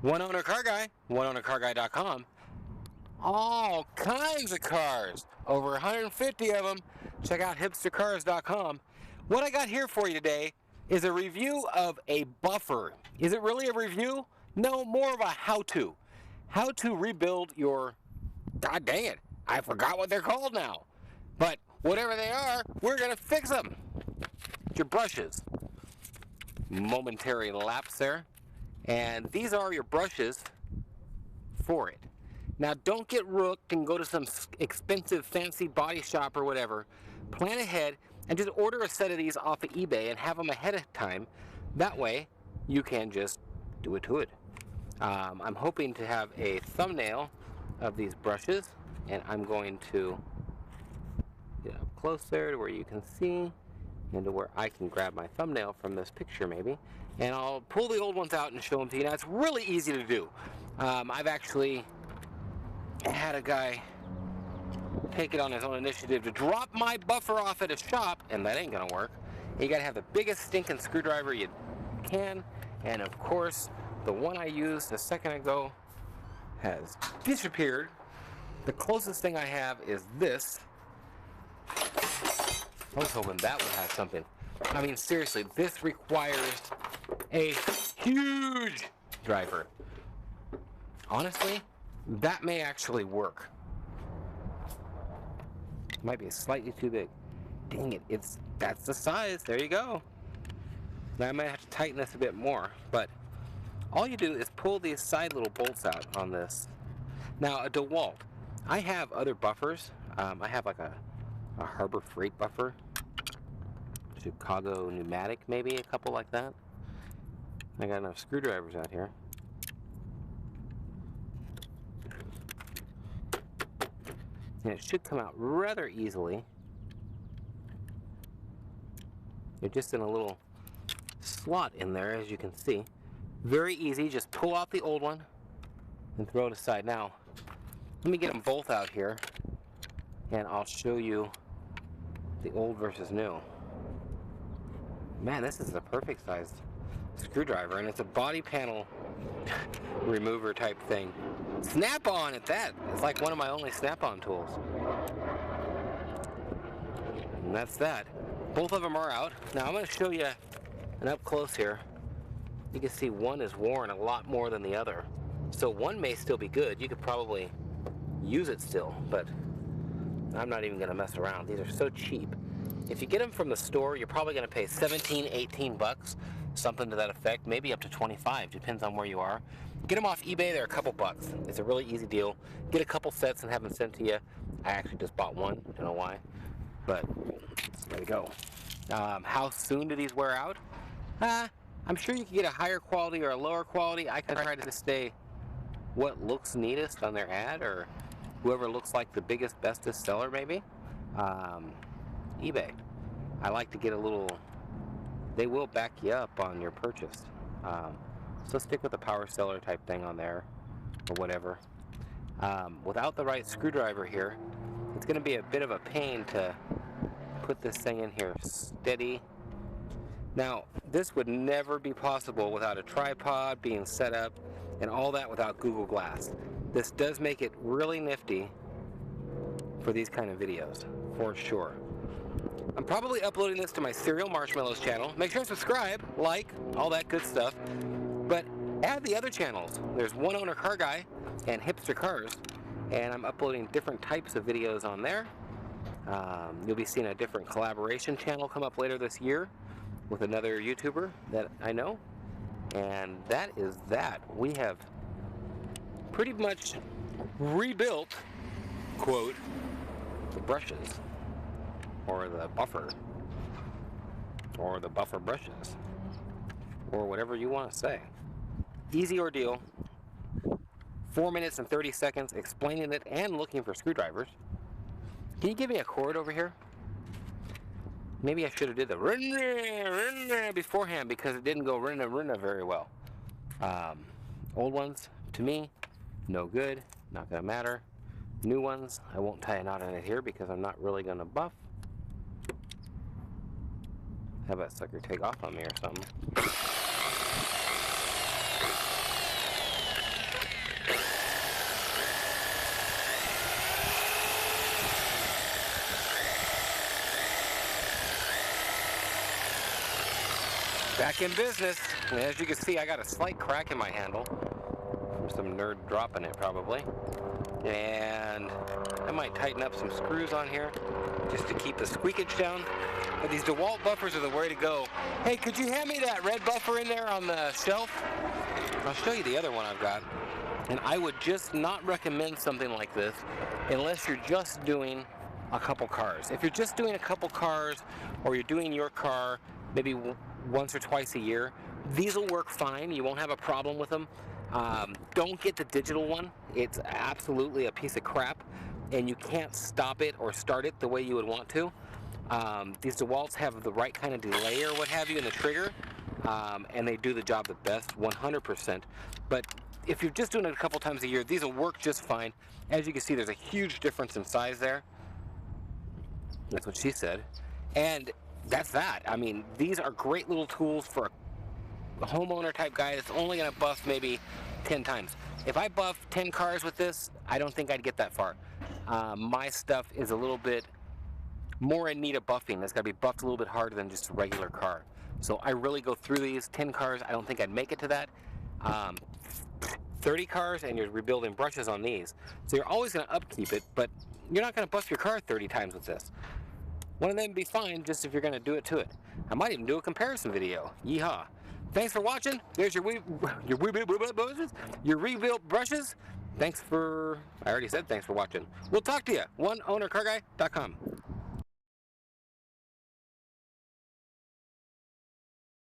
One owner car guy, oneownercarguy.com. All kinds of cars, over 150 of them. Check out hipstercars.com. What I got here for you today is a review of a buffer. Is it really a review? No, more of a how-to. How to rebuild your, god dang it, I forgot what they're called now. But whatever they are, we're gonna fix them. Your brushes. Momentary lapse there. And these are your brushes for it. Now don't get rooked and go to some expensive fancy body shop or whatever. Plan ahead and just order a set of these off of eBay and have them ahead of time. That way you can just do it to it. I'm hoping to have a thumbnail of these brushes, and I'm going to get up close there to where you can see and to where I can grab my thumbnail from this picture maybe, and I'll pull the old ones out and show them to you. Now it's really easy to do. I've actually had a guy take it on his own initiative to drop my buffer off at a shop, and that ain't gonna work. You gotta have the biggest stinking screwdriver you can, and of course the one I used a second ago has disappeared. The closest thing I have is this. I was hoping that would have something. I mean, seriously, this requires a huge driver. Honestly, that may actually work. Might be slightly too big. Dang it, that's the size. There you go. Now I might have to tighten this a bit more, but all you do is pull these side little bolts out on this. Now a Dewalt. I have other buffers. I have like a Harbor Freight buffer, Chicago pneumatic, maybe a couple like that. I got enough screwdrivers out here. And it should come out rather easily. They're just in a little slot in there, as you can see. Very easy, just pull out the old one and throw it aside. Now, let me get them both out here and I'll show you the old versus new. Man, this is the perfect sized screwdriver, and it's a body panel remover type thing. Snap-on at that. It's like one of my only Snap-on tools. And that's that. Both of them are out. Now I'm going to show you an up close here. You can see one is worn a lot more than the other. So one may still be good. You could probably use it still, but I'm not even going to mess around. These are so cheap. If you get them from the store, you're probably going to pay 17, 18 bucks, something to that effect, maybe up to 25, depends on where you are. Get them off eBay, they're a couple bucks. It's a really easy deal. Get a couple sets and have them sent to you. I actually just bought one, I don't know why, but there you go. How soon do these wear out? I'm sure you can get a higher quality or a lower quality. I can try to stay what looks neatest on their ad, or whoever looks like the biggest, bestest seller maybe. eBay. I like to get a little, they will back you up on your purchase. So stick with a power seller type thing on there or whatever. Without the right screwdriver here, it's going to be a bit of a pain to put this thing in here steady. Now, this would never be possible without a tripod being set up and all that without Google Glass. This does make it really nifty for these kind of videos, for sure. I'm probably uploading this to my Cereal Marshmallows channel. Make sure to subscribe, like, all that good stuff. But add the other channels. There's One Owner Car Guy and Hipster Cars, and I'm uploading different types of videos on there. You'll be seeing a different collaboration channel come up later this year with another YouTuber that I know. And that is that. We have pretty much rebuilt, quote, the brushes, or the buffer, or the buffer brushes, or whatever you want to say. Easy ordeal. 4 minutes and 30 seconds explaining it and looking for screwdrivers. Can you give me a cord over here? Maybe I should have did the beforehand because it didn't go rinna very well. Old ones, to me, no good, not gonna matter. New ones, I won't tie a knot in it here because I'm not really gonna buff. Have that sucker take off on me or something. Back in business. And as you can see, I got a slight crack in my handle from some nerd dropping it probably. And I might tighten up some screws on here just to keep the squeakage down. But these Dewalt buffers are the way to go. Hey, could you hand me that red buffer in there on the shelf? I'll show you the other one I've got. And I would just not recommend something like this unless you're just doing a couple cars. If you're just doing a couple cars, or you're doing your car maybe once or twice a year, these will work fine. You won't have a problem with them. Don't get the digital one. It's absolutely a piece of crap, and you can't stop it or start it the way you would want to. These Dewalts have the right kind of delay or what have you in the trigger, and they do the job the best, 100%. But if you're just doing it a couple times a year, these will work just fine. As you can see, there's a huge difference in size there. That's what she said. And that's that. I mean, these are great little tools for a homeowner type guy that's only going to buff maybe 10 times. If I buff 10 cars with this, I don't think I'd get that far. My stuff is a little bit more in need of buffing. It's got to be buffed a little bit harder than just a regular car. So I really go through these. 10 cars, I don't think I'd make it to that. 30 cars, and you're rebuilding brushes on these. So you're always going to upkeep it, but you're not going to buff your car 30 times with this. One of them would be fine, just if you're going to do it to it. I might even do a comparison video. Yeehaw. Thanks for watching. There's your rebuilt brushes. Thanks for, I already said thanks for watching. We'll talk to you. OneOwnerCarGuy.com.